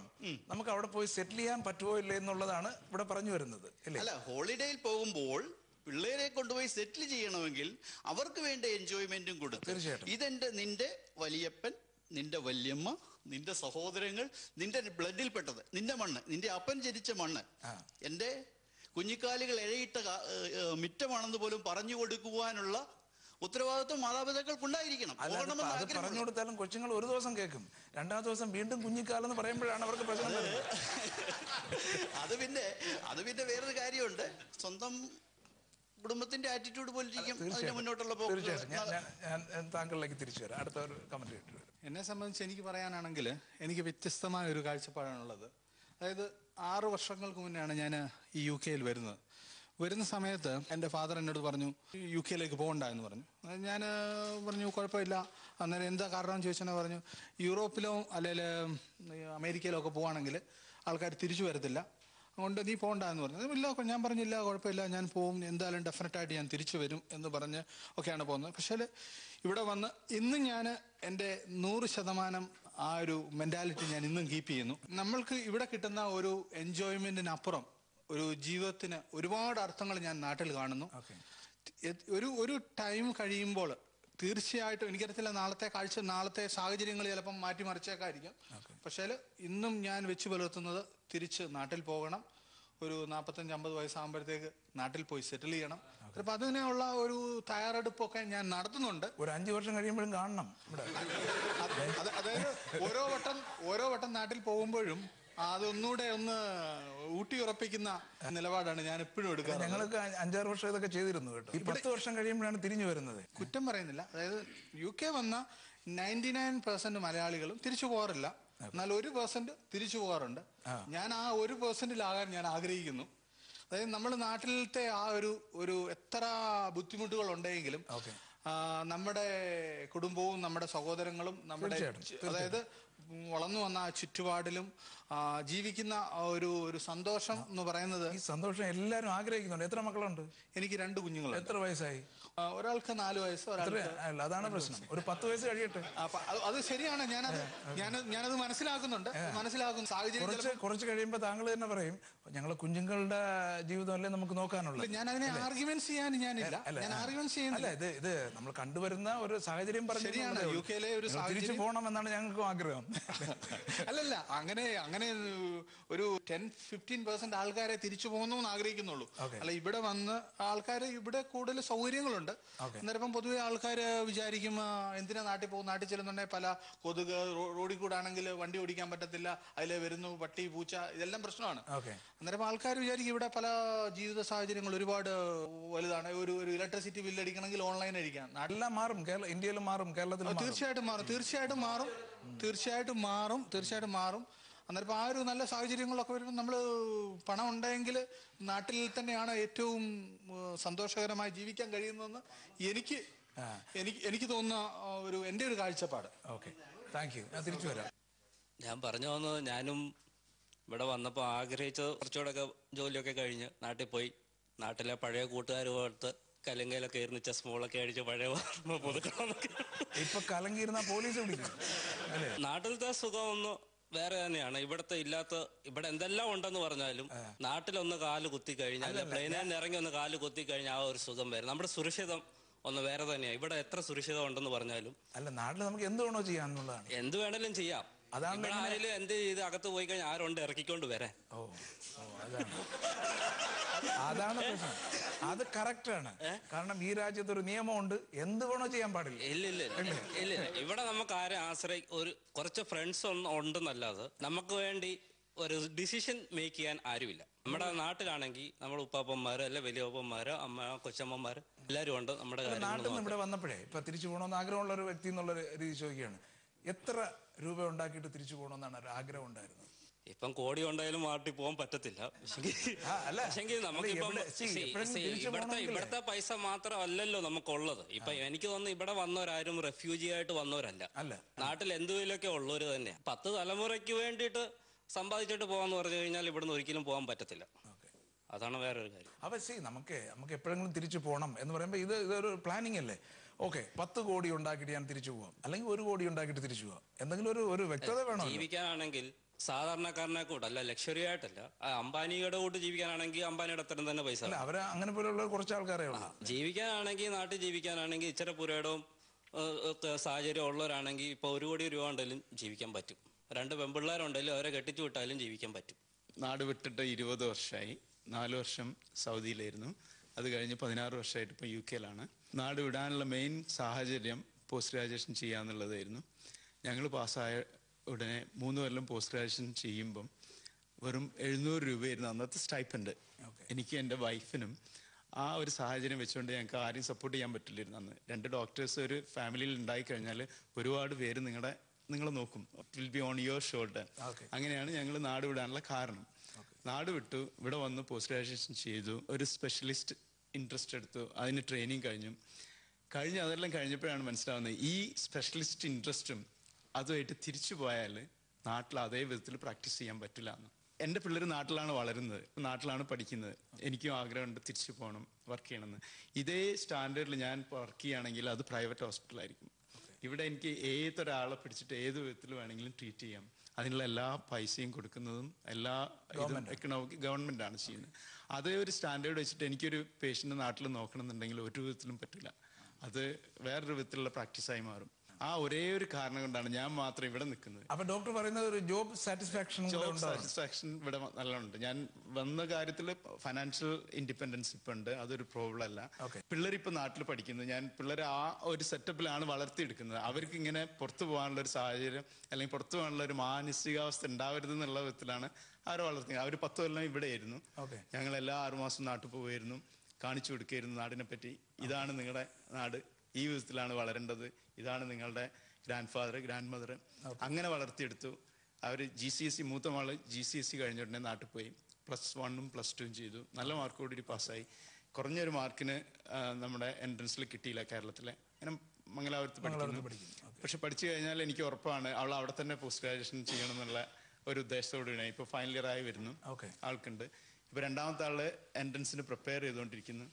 നമുക്ക് അവിടെ പോയി സെറ്റിൽ ചെയ്യാൻ പറ്റുമോ ഇല്ല എന്നുള്ളതാണ് ഇവിടെ പറഞ്ഞു വരുന്നത്. അല്ല, ഹോളിഡേയിൽ പോകുമ്പോൾ പിള്ളേരെ കൊണ്ടുപോയി സെറ്റിൽ ചെയ്യണമെങ്കിൽ അവർക്ക് വേണ്ട എൻജോയ്മെന്റും കൊടുത്ത്, നിന്റെ വലിയപ്പൻ, നിന്റെ വല്യമ്മ, നിന്റെ സഹോദരങ്ങൾ, നിന്റെ ബ്ലഡിൽപ്പെട്ടത്, നിന്റെ മണ്ണ്, നിന്റെ അപ്പൻ ജനിച്ച മണ്ണ്, എന്റെ കുഞ്ഞിക്കാലുകൾ ഇഴയിട്ട മിറ്റമാണെന്ന് പോലും പറഞ്ഞു കൊടുക്കുവാനുള്ള ഉത്തരവാദിത്വം മാതാപിതാക്കൾക്കുണ്ടായിരിക്കണം. പറഞ്ഞു കൊടുത്താലും കൊച്ചുങ്ങൾ ഒരു ദിവസം കേൾക്കും, രണ്ടാമത്തെ ദിവസം വീണ്ടും കുഞ്ഞിക്കാലെന്ന് പറയുമ്പോഴാണ് അവർക്ക് പ്രശ്നം. അത് പിന്നെ വേറൊരു കാര്യമുണ്ട്, സ്വന്തം കുടുംബത്തിന്റെ ആറ്റിറ്റ്യൂഡ് പോലിരിക്കും അതിന്റെ മുന്നോട്ടുള്ള പോക്ക്. താങ്കളിലേക്ക് തിരിച്ചു വരാം. അടുത്ത ഒരു കമന്റ്. എന്നെ സംബന്ധിച്ച് എനിക്ക് പറയാനാണെങ്കിൽ എനിക്ക് വ്യത്യസ്തമായ ഒരു കാഴ്ചപ്പാടാണുള്ളത്. അതായത് 6 വർഷങ്ങൾക്ക് മുന്നെയാണ് ഞാൻ ഈ UK വരുന്ന സമയത്ത് എൻ്റെ ഫാദർ എന്നോട് പറഞ്ഞു UK പോകണ്ട എന്ന് പറഞ്ഞു. ഞാൻ പറഞ്ഞു കുഴപ്പമില്ല. അന്നേരം എന്താ കാരണം എന്ന് ചോദിച്ചാൽ പറഞ്ഞു, യൂറോപ്പിലോ അല്ലെങ്കിൽ അമേരിക്കയിലോ ഒക്കെ പോവുകയാണെങ്കിൽ ആൾക്കാർ തിരിച്ചു വരത്തില്ല, അതുകൊണ്ട് നീ പോകണ്ട എന്ന് പറഞ്ഞു. ഇല്ല, ഞാൻ പറഞ്ഞില്ല, കുഴപ്പമില്ല, ഞാൻ പോവും, എന്തായാലും ഡെഫിനറ്റായിട്ട് ഞാൻ തിരിച്ചു വരും എന്ന് പറഞ്ഞ് ഒക്കെയാണ് പോകുന്നത്. പക്ഷേ ഇവിടെ വന്ന് ഇന്ന് ഞാൻ എൻ്റെ 100% ആ ഒരു മെന്റാലിറ്റി ഞാൻ ഇന്നും കീപ്പ് ചെയ്യുന്നു. നമ്മൾക്ക് ഇവിടെ കിട്ടുന്ന ഒരു എൻജോയ്മെന്റിനപ്പുറം ഒരു ജീവിതത്തിന് ഒരുപാട് അർത്ഥങ്ങൾ ഞാൻ നാട്ടിൽ കാണുന്നു. ഒരു ടൈം കഴിയുമ്പോൾ തീർച്ചയായിട്ടും എനിക്കറിയത്തില്ല, നാളത്തെ സാഹചര്യങ്ങൾ ചിലപ്പം മാറ്റിമറിച്ചേക്കായിരിക്കും. പക്ഷേ ഇന്നും ഞാൻ വെച്ച് പുലർത്തുന്നത് തിരിച്ച് നാട്ടിൽ പോകണം. ഒരു 45-50 വയസ്സാകുമ്പോഴത്തേക്ക് നാട്ടിൽ പോയി സെറ്റിൽ ചെയ്യണം. അപ്പൊ അതിനുള്ള ഒരു തയ്യാറെടുപ്പൊക്കെ ഞാൻ നടത്തുന്നുണ്ട്. ഒരു 5 വർഷം കഴിയുമ്പോഴും കാണണം. അതായത് ഓരോ വട്ടം നാട്ടിൽ പോകുമ്പോഴും അതൊന്നുകൂടെ ഒന്ന് ഊട്ടിയുറപ്പിക്കുന്ന നിലപാടാണ് ഞാൻ എപ്പോഴും എടുക്കുന്നത്. ഞങ്ങൾക്ക് 5-6 വർഷം ഇതൊക്കെ ചെയ്തിരുന്നു കേട്ടോ. 10 വർഷം കഴിയുമ്പോഴാണ് തിരിഞ്ഞു വരുന്നത്. കുറ്റം പറയുന്നില്ല. അതായത് UK വന്ന 99% മലയാളികളും തിരിച്ചു പോകാറില്ല, എന്നാൽ 1% തിരിച്ചു പോകാറുണ്ട്. ഞാൻ ആ 1%-ലാകാൻ ഞാൻ ആഗ്രഹിക്കുന്നു. അതായത് നമ്മൾ നാട്ടിലത്തെ ആ ഒരു എത്ര ബുദ്ധിമുട്ടുകൾ ഉണ്ടെങ്കിലും നമ്മുടെ കുടുംബവും നമ്മുടെ സഹോദരങ്ങളും നമ്മുടെ, അതായത് വളർന്നു വന്ന ആ ചുറ്റുപാടിലും ജീവിക്കുന്ന ഒരു സന്തോഷം എന്ന് പറയുന്നത്. ഈ സന്തോഷം എല്ലാവരും ആഗ്രഹിക്കുന്നുണ്ട്. എത്ര മക്കളുണ്ട്? എനിക്ക് 2 കുഞ്ഞുങ്ങൾ. എത്ര വയസ്സായി? ഒരാൾക്ക് 4 വയസ്സ്, അതാണ് പ്രശ്നം. ഒരു 10 വയസ്സ് കഴിയട്ടെ. അത് ശരിയാണ്. ഞാനത് മനസ്സിലാക്കുന്നുണ്ട്. സാഹചര്യം കുറച്ച് കഴിയുമ്പോൾ താങ്കൾ തന്നെ പറയും, ഞങ്ങളെ കുഞ്ഞുങ്ങളുടെ ജീവിതമല്ലേ നമുക്ക് നോക്കാനുള്ളത്. ഞാൻ അതിനെ ആർഗ്യുമെന്റ് ചെയ്യാൻ അല്ല, ഇത് നമ്മൾ കണ്ടുവരുന്ന ഒരു സാഹചര്യം പറഞ്ഞു. ശരിയാണ്. UK-ലെ ഒരു തിരിച്ചു പോകണം എന്നാണ് ഞങ്ങൾക്കും ആഗ്രഹം. അല്ലല്ല, അങ്ങനെ ഒരു 10-15% ആൾക്കാരെ തിരിച്ചു പോകുന്നു എന്ന് ആഗ്രഹിക്കുന്നുള്ളൂ. അല്ല, ഇവിടെ വന്ന് ആൾക്കാർ ഇവിടെ കൂടുതൽ സൗകര്യങ്ങളുണ്ട്. അന്നേരം പൊതുവെ ആൾക്കാർ വിചാരിക്കും, എന്തിനാ നാട്ടിൽ പോകും, നാട്ടിൽ ചെല്ലുന്നുണ്ടെങ്കിൽ പല കൊതുക്, റോഡിൽ കൂടെ ആണെങ്കിൽ വണ്ടി ഓടിക്കാൻ പറ്റത്തില്ല, അതിലെ വരുന്നു പട്ടി പൂച്ച, ഇതെല്ലാം പ്രശ്നമാണ്. അന്നേരം ആൾക്കാർ വിചാരിക്കും ഇവിടെ പല ജീവിത സാഹചര്യങ്ങൾ ഒരുപാട് വലുതാണ്. ഒരു ഇലക്ട്രിസിറ്റി ബില്ല് അടിക്കണമെങ്കിൽ ഓൺലൈൻ അടിക്കാം. എല്ലാം മാറും. ഇന്ത്യയിലും മാറും, കേരളത്തിലും തീർച്ചയായിട്ടും മാറും. അന്നേരം ആ ഒരു നല്ല സാഹചര്യങ്ങളൊക്കെ വരുമ്പോൾ നമ്മൾ പണം ഉണ്ടെങ്കിൽ നാട്ടിൽ തന്നെയാണ് ഏറ്റവും സന്തോഷകരമായി ജീവിക്കാൻ കഴിയുന്നതെന്ന് എനിക്ക് തോന്നുന്ന എൻ്റെ ഒരു കാഴ്ചപ്പാട്. Okay, thank you. ഞാൻ തിരിച്ചു വരാം. ഞാൻ പറഞ്ഞു വന്നത്, ഞാനും ഇവിടെ വന്നപ്പോൾ ആഗ്രഹിച്ച കുറച്ചുകൂടെയൊക്കെ ജോലിയൊക്കെ കഴിഞ്ഞ് നാട്ടിൽ പോയി നാട്ടിലെ പഴയ കൂട്ടുകാരുമായിട്ട് കലങ്കയിലൊക്കെ ഇരുന്ന് ചെസ് മോളൊക്കെ അടിച്ച് പഴയ പുതുക്കണമെന്നൊക്കെ. ഇപ്പൊ കലങ്കിരുന്ന പോലീസ് പിടിക്കും. നാട്ടിലത്തെ സുഖം ഒന്ന് വേറെ തന്നെയാണ്. ഇവിടെ എന്തെല്ലാം ഉണ്ടെന്ന് പറഞ്ഞാലും നാട്ടിലൊന്ന് കാല് കുത്തി കഴിഞ്ഞാൽ, പ്ലെയിനിൽ നിന്ന് ഇറങ്ങി ഒന്ന് കാല് കുത്തി കഴിഞ്ഞാൽ ആ ഒരു സുഖം വരും. നമ്മുടെ സുരക്ഷിതം ഒന്ന് വേറെ തന്നെയാണ്. ഇവിടെ എത്ര സുരക്ഷിതം ഉണ്ടെന്ന് പറഞ്ഞാലും അല്ല, നാട്ടിൽ നമുക്ക് എന്ത് വേണോ ചെയ്യാന്നുള്ളതാണ്. എന്ത് വേണേലും ചെയ്യാം. അതാണ് ആരെങ്കിലും എന്ത് ചെയ്ത് അകത്ത് പോയി കഴിഞ്ഞാൽ ആരുണ്ട് ഇറക്കിക്കൊണ്ട് വരാൻ. അതാണ് പ്രശ്നം. അത് കറക്റ്റാണ്. കാരണം ഈ രാജ്യത്ത് ഒരു നിയമമുണ്ട്, എന്ത് വേണോ ചെയ്യാൻ പാടില്ല. ഇല്ല. ഇവിടെ നമുക്ക് ആരെ കുറച്ച് ഫ്രണ്ട്സ് ഉണ്ടെന്നല്ലാതെ നമുക്ക് വേണ്ടി ഒരു ഡിസിഷൻ മേക്ക് ചെയ്യാൻ ആരുമില്ല. നമ്മുടെ നാട്ടിലാണെങ്കിൽ നമ്മുടെ ഉപ്പാപ്പന്മാര്, അല്ലെ വലിയപ്പന്മാര്, അമ്മ, കൊച്ചമ്മമാര് എല്ലാരും ഉണ്ട്. നമ്മുടെ നാട്ടിൽ നിന്ന് ഇവിടെ വന്നപ്പോഴേ ഇപ്പൊ തിരിച്ചു പോകണമെന്ന് ആഗ്രഹമുള്ള ഒരു വ്യക്തി എന്നുള്ള രീതി ചോദിക്കുകയാണ്, എത്ര രൂപ ഉണ്ടാക്കിയിട്ട് തിരിച്ചു പോകണമെന്നാണ് ഒരു ആഗ്രഹം ഉണ്ടായിരുന്നത്? ഇപ്പം കോടി ഉണ്ടായാലും നാട്ടിൽ പോകാൻ പറ്റത്തില്ല. നമുക്കിപ്പം ഇവിടത്തെ പൈസ മാത്രമല്ലല്ലോ നമുക്കുള്ളത്. ഇപ്പൊ എനിക്ക് തോന്നുന്നു ഇവിടെ വന്നവരാരും റെഫ്യൂജി ആയിട്ട് വന്നവരല്ല. നാട്ടിൽ എന്തുവിലൊക്കെ ഉള്ളവര് തന്നെ 10 തലമുറയ്ക്ക് വേണ്ടിയിട്ട് സമ്പാദിച്ചിട്ട് പോകാന്ന് പറഞ്ഞു കഴിഞ്ഞാൽ ഇവിടുന്ന് ഒരിക്കലും പോകാൻ പറ്റത്തില്ല. അതാണ് വേറൊരു കാര്യം. അപ്പൊ നമുക്ക് എപ്പോഴെങ്കിലും തിരിച്ചു പോകണം എന്ന് പറയുമ്പോൾ ഇതൊരു പ്ലാനിങ് അല്ലേ? ഓക്കെ, 10 കോടി ഉണ്ടാക്കിയിട്ട് ഞാൻ തിരിച്ചു പോവാം, അല്ലെങ്കിൽ 1 കോടി ഉണ്ടാക്കിയിട്ട് തിരിച്ചു പോവാം, എന്തെങ്കിലും ഒരു വ്യക്തത വേണം. ജീവിക്കാനാണെങ്കിൽ സാധാരണക്കാരനെ കൂടെ അല്ല, ലക്ഷറി ആയിട്ടല്ല, അംബാനിയുടെ കൂട്ട് ജീവിക്കാനാണെങ്കിൽ അംബാനിയുടെ അത്തരം തന്നെ പൈസ. അവര് അങ്ങനെ പോലുള്ള കുറച്ച് ആൾക്കാരെ ഉള്ളൂ. ജീവിക്കാനാണെങ്കിൽ, നാട്ടിൽ ജീവിക്കാനാണെങ്കിൽ ഇച്ചിരി പുരയിടവും സാഹചര്യം ഉള്ളവരാണെങ്കിൽ ഇപ്പൊ 1 കോടി രൂപ ഉണ്ടെങ്കിലും ജീവിക്കാൻ പറ്റും. 2 പെൺപിള്ളേരുണ്ടെങ്കിലും അവരെ കെട്ടിച്ചു വിട്ടാലും ജീവിക്കാൻ പറ്റും. നാട് വിട്ടിട്ട് 20 വർഷമായി. 4 വർഷം സൗദിയിലായിരുന്നു. അത് കഴിഞ്ഞ് 16 വർഷമായിട്ട് ഇപ്പോൾ UK-ലാണ്. നാട് വിടാനുള്ള മെയിൻ സാഹചര്യം പോസ്റ്റ് ഗ്രാജുവേഷൻ ചെയ്യാന്നുള്ളതായിരുന്നു. ഞങ്ങൾ പാസ്സായ ഉടനെ 3 കൊല്ലം പോസ്റ്റ് ഗ്രാജുവേഷൻ ചെയ്യുമ്പം വെറും 700 രൂപയായിരുന്നു അന്നത്തെ സ്റ്റൈപ്പൻഡ്. എനിക്ക് എൻ്റെ വൈഫിനും ആ ഒരു സാഹചര്യം വെച്ചുകൊണ്ട് ഞങ്ങൾക്ക് ആരെയും സപ്പോർട്ട് ചെയ്യാൻ പറ്റില്ലായിരുന്നു. അന്ന് 2 ഡോക്ടേഴ്സ് ഒരു ഫാമിലിയിൽ ഉണ്ടായി കഴിഞ്ഞാൽ ഒരുപാട് പേര് നിങ്ങളെ നോക്കും. It will be on your shoulder. അങ്ങനെയാണ് ഞങ്ങൾ നാട് വിടാനുള്ള കാരണം. നാട് വിട്ടു, ഇവിടെ വന്ന് പോസ്റ്റ് ഗ്രാജുവേഷൻ ചെയ്തു, ഒരു സ്പെഷ്യലിസ്റ്റ് ഇൻട്രസ്റ്റ് എടുത്തു, അതിന് ട്രെയിനിങ് അതെല്ലാം കഴിഞ്ഞപ്പോഴാണ് മനസ്സിലാവുന്നത് ഈ സ്പെഷ്യലിസ്റ്റ് ഇൻട്രസ്റ്റും അതുമായിട്ട് തിരിച്ചു പോയാൽ നാട്ടിൽ അതേ വിധത്തിൽ പ്രാക്ടീസ് ചെയ്യാൻ പറ്റില്ല എന്ന്. എൻ്റെ പിള്ളേർ നാട്ടിലാണ് വളരുന്നത്, നാട്ടിലാണ് പഠിക്കുന്നത്. എനിക്കും ആഗ്രഹമുണ്ട് തിരിച്ചു പോകണം, വർക്ക് ചെയ്യണമെന്ന്. ഇതേ സ്റ്റാൻഡേർഡിൽ ഞാൻ വർക്ക് ചെയ്യുകയാണെങ്കിൽ അത് പ്രൈവറ്റ് ഹോസ്പിറ്റലായിരിക്കും. ഇവിടെ എനിക്ക് ഏതൊരാളെ പിടിച്ചിട്ട് ഏത് വിധത്തിൽ വേണമെങ്കിലും ട്രീറ്റ് ചെയ്യാം. അതിനുള്ള എല്ലാ പൈസയും കൊടുക്കുന്നതും എല്ലാ എക്കണോമിക് ഗവൺമെൻറ്റാണ് ചെയ്യുന്നത്. അതേ ഒരു സ്റ്റാൻഡേർഡ് വെച്ചിട്ട് എനിക്കൊരു പേഷ്യൻ്റ് നാട്ടിൽ നോക്കണമെന്നുണ്ടെങ്കിൽ ഒരു വിധത്തിലും പറ്റില്ല. അത് വേറൊരു വിധത്തിലുള്ള പ്രാക്ടീസായി മാറും. ആ ഒരേ ഒരു കാരണം കൊണ്ടാണ് ഞാൻ മാത്രം ഇവിടെ നിൽക്കുന്നത്. അപ്പൊ ഡോക്ടർ പറയുന്നത് ഒരു ജോബ് സാറ്റിസ്ഫാക്ഷൻ ഇവിടെ നല്ലോണം. ഞാൻ വന്ന കാര്യത്തിൽ ഫൈനാൻഷ്യൽ ഇൻഡിപെൻഡൻസ് ഇപ്പൊ ഉണ്ട്, അതൊരു പ്രോബ്ലം അല്ല. പിള്ളേർ ഇപ്പൊ നാട്ടിൽ പഠിക്കുന്നത്, ഞാൻ പിള്ളേരെ ആ ഒരു സെറ്റപ്പിലാണ് വളർത്തിയെടുക്കുന്നത്. അവർക്ക് ഇങ്ങനെ പുറത്തു പോകാനുള്ള ഒരു സാഹചര്യം അല്ലെങ്കിൽ പുറത്തു പോകാനുള്ള ഒരു മാനസികാവസ്ഥ ഉണ്ടാവരുത് എന്നുള്ള വിധത്തിലാണ് അവരെ വളർത്തിയത്. അവർ 10 കൊല്ലം ഇവിടെ ആയിരുന്നു. ഞങ്ങൾ എല്ലാ 6 മാസം നാട്ടിൽ പോവുമായിരുന്നു, കാണിച്ചു കൊടുക്കുകയായിരുന്നു നാടിനെ പറ്റി. ഇതാണ് നിങ്ങളുടെ നാട്, ഈ വിധത്തിലാണ് വളരേണ്ടത്, ഇതാണ് നിങ്ങളുടെ ഗ്രാൻഡ് ഫാദർ ഗ്രാൻഡ് മദർ. അങ്ങനെ വളർത്തിയെടുത്തു. അവർ GCSE മൂത്ത മാള് GCSE കഴിഞ്ഞുടനെ നാട്ടിൽ പോയി +1ഉം +2ഉം ചെയ്തു. നല്ല മാർക്കോടുകൂടി പാസ്സായി. കുറഞ്ഞൊരു മാർക്കിന് നമ്മുടെ എൻട്രൻസിൽ കിട്ടിയില്ല കേരളത്തിലെ. അങ്ങനെ മംഗലാപുരത്ത് പഠിക്കുന്നു. പക്ഷെ പഠിച്ചു കഴിഞ്ഞാൽ എനിക്ക് ഉറപ്പാണ് അവൾ അവിടെ തന്നെ പോസ്റ്റ് ഗ്രാജുവേഷൻ ചെയ്യണം എന്നുള്ള ഒരു ഉദ്ദേശത്തോടുകൂടിയാണ്. ഇപ്പോൾ ഫൈനൽ ഇയർ ആയി വരുന്നു, ആൾക്കുണ്ട്. ഇപ്പോൾ രണ്ടാമത്തെ ആള് എൻട്രൻസിന് പ്രിപ്പയർ ചെയ്തുകൊണ്ടിരിക്കുന്നു.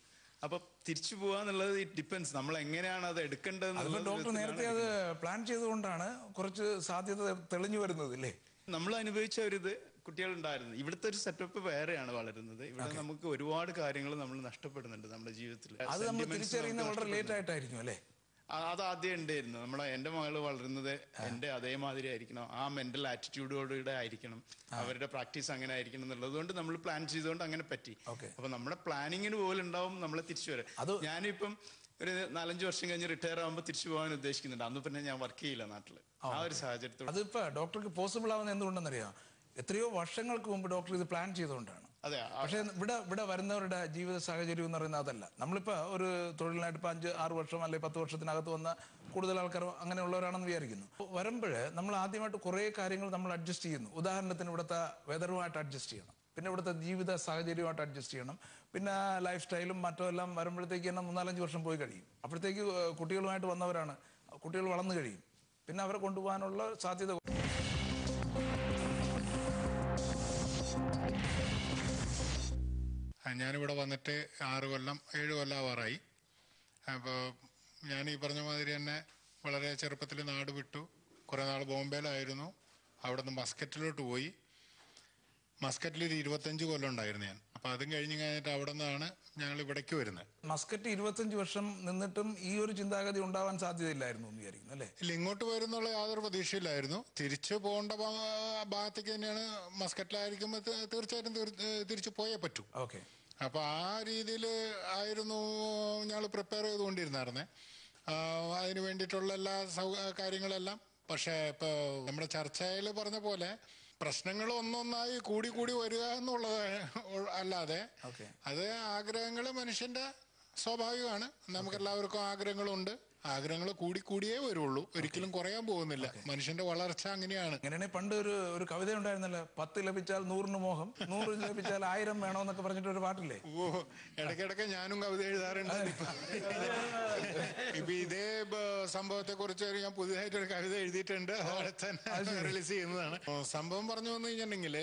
അപ്പൊ തിരിച്ചു പോവാന്നുള്ളത് ഇറ്റ് ഡിപ്പെൻസ് നമ്മൾ എങ്ങനെയാണ് അത് എടുക്കേണ്ടത്. ഡോക്ടർ നേരത്തെ അത് പ്ലാൻ ചെയ്തുകൊണ്ടാണ് കുറച്ച് സാധ്യത തെളിഞ്ഞു വരുന്നത് അല്ലേ? നമ്മൾ അനുഭവിച്ച ഒരിത് കുട്ടികളുണ്ടായിരുന്നു. ഇവിടുത്തെ ഒരു സെറ്റപ്പ് വേറെയാണ് വളരുന്നത്. ഇവിടെ നമുക്ക് ഒരുപാട് കാര്യങ്ങൾ നമ്മൾ നഷ്ടപ്പെടുന്നുണ്ട് നമ്മുടെ ജീവിതത്തിൽ. അത് നമ്മൾ തിരിച്ചറിയുന്നത് വളരെ ലേറ്റ് ആയിട്ടായിരിക്കും അല്ലേ? അത് ആദ്യം ഉണ്ടായിരുന്നു. എന്റെ മകള് വളരുന്നത് എന്റെ അതേമാതിരി ആയിരിക്കണം, ആ മെന്റൽ ആറ്റിറ്റ്യൂഡോടെ ആയിരിക്കണം, അവരുടെ പ്രാക്ടീസ് അങ്ങനെ ആയിരിക്കണം എന്നുള്ളത് കൊണ്ട് നമ്മൾ പ്ലാൻ ചെയ്തുകൊണ്ട് അങ്ങനെ പറ്റി. അപ്പൊ നമ്മുടെ പ്ലാനിങ്ങിന് പോലും ഉണ്ടാവും നമ്മളെ തിരിച്ചു വരാൻ. ഞാനിപ്പം ഒരു 4-5 വർഷം കഴിഞ്ഞ് റിട്ടയർ ആകുമ്പോൾ തിരിച്ചു പോകാൻ ഉദ്ദേശിക്കുന്നുണ്ട്. അന്ന് പിന്നെ ഞാൻ വർക്ക് ചെയ്യില്ല നാട്ടില്. ആ ഒരു സാഹചര്യത്തിൽ അതിപ്പോ ഡോക്ടർക്ക് പോസിബിൾ ആവുന്ന എന്തുകൊണ്ടെന്നറിയാം? എത്രയോ വർഷങ്ങൾക്ക് മുമ്പ് ഡോക്ടർ ഇത് പ്ലാൻ ചെയ്തുകൊണ്ടാണ്. പക്ഷെ ഇവിടെ വരുന്നവരുടെ ജീവിത സാഹചര്യം എന്ന് പറയുന്നത് അതല്ല. നമ്മളിപ്പോ ഒരു തൊഴിലിനായിട്ട് ഇപ്പൊ 5-6 വർഷം അല്ലെങ്കിൽ 10 വർഷത്തിനകത്ത് വന്ന കൂടുതൽ ആൾക്കാർ അങ്ങനെയുള്ളവരാണെന്ന് വിചാരിക്കുന്നു. വരുമ്പോൾ നമ്മൾ ആദ്യമായിട്ട് കുറേ കാര്യങ്ങൾ നമ്മൾ അഡ്ജസ്റ്റ് ചെയ്യുന്നു. ഉദാഹരണത്തിന് ഇവിടുത്തെ വെതറുമായിട്ട് അഡ്ജസ്റ്റ് ചെയ്യണം, പിന്നെ ഇവിടുത്തെ ജീവിത സാഹചര്യമായിട്ട് അഡ്ജസ്റ്റ് ചെയ്യണം, പിന്നെ ലൈഫ് സ്റ്റൈലും മറ്റുമെല്ലാം വരുമ്പോഴത്തേക്ക് തന്നെ 3-4-5 വർഷം പോയി കഴിയും. അപ്പോഴത്തേക്ക് കുട്ടികളുമായിട്ട് വന്നവരാണ്, കുട്ടികൾ വളർന്നു കഴിയും, പിന്നെ അവരെ കൊണ്ടുപോകാനുള്ള സാധ്യത. ഞാനിവിടെ വന്നിട്ട് 6 കൊല്ലം 7 കൊല്ലം ആവാറായി. അപ്പോൾ ഞാൻ ഈ പറഞ്ഞ മാതിരി തന്നെ വളരെ ചെറുപ്പത്തിൽ നാട് വിട്ടു. കുറേ നാൾ ബോംബെയിലായിരുന്നു. അവിടെ നിന്ന് മസ്കറ്റിലോട്ട് പോയി. മസ്കറ്റിൽ ഒരു 25 കൊല്ലം ഉണ്ടായിരുന്നു ഞാൻ. അപ്പോൾ അതും കഴിഞ്ഞിട്ട് അവിടെ നിന്നാണ് ഞങ്ങൾ ഇവിടേക്ക് വരുന്നത്. മസ്കറ്റ് 25 വർഷം നിന്നിട്ടും ഈ ഒരു ചിന്താഗതി ഉണ്ടാവാൻ സാധ്യതയില്ലായിരുന്നു എന്ന് വിചാരിക്കുന്നു അല്ലേ? ഇല്ല, ഇങ്ങോട്ട് വരുന്നുള്ള യാതൊരു പ്രതീക്ഷയില്ലായിരുന്നു. തിരിച്ചു പോകേണ്ട ഭാഗത്തേക്ക് തന്നെയാണ്. മസ്കറ്റിലായിരിക്കുമ്പോൾ തീർച്ചയായിട്ടും തിരിച്ചു പോയേ പറ്റൂ. അപ്പോൾ ആ രീതിയിൽ ആയിരുന്നു ഞങ്ങൾ പ്രിപ്പയർ ചെയ്തുകൊണ്ടിരുന്നായിരുന്നേ. അതിന് വേണ്ടിയിട്ടുള്ള എല്ലാ കാര്യങ്ങളെല്ലാം. പക്ഷേ ഇപ്പോൾ നമ്മുടെ ചർച്ചയിൽ പറഞ്ഞ പോലെ പ്രശ്നങ്ങൾ ഒന്നൊന്നായി കൂടി വരിക എന്നുള്ളത് അല്ലാതെ അത് ആഗ്രഹങ്ങൾ മനുഷ്യന്റെ സ്വാഭാവികമാണ്. നമുക്കെല്ലാവർക്കും ആഗ്രഹങ്ങളുണ്ട്. ആഗ്രഹങ്ങൾ കൂടിയേ വരുള്ളൂ, ഒരിക്കലും കുറയാൻ പോകുന്നില്ല. മനുഷ്യന്റെ വളർച്ച അങ്ങനെയാണ്. അങ്ങനെയാണെങ്കിൽ പണ്ട് ഒരു കവിത ഉണ്ടായിരുന്നല്ലോ, 10 ലഭിച്ചാൽ 100 മോഹം, 100 ലഭിച്ചാൽ 1000 വേണമെന്നൊക്കെ പറഞ്ഞിട്ട് ഒരു പാട്ടില്ലേ? ഇടയ്ക്കിടയ്ക്ക് ഞാനും കവിത എഴുതാറുണ്ട്. ഇപ്പൊ ഇതേ സംഭവത്തെ കുറിച്ച് ഞാൻ പുതിയതായിട്ടൊരു കവിത എഴുതിയിട്ടുണ്ട്. അവിടെ തന്നെ റിലീസ് ചെയ്യുന്നതാണ്. സംഭവം പറഞ്ഞു വന്നു കഴിഞ്ഞിട്ടുണ്ടെങ്കിൽ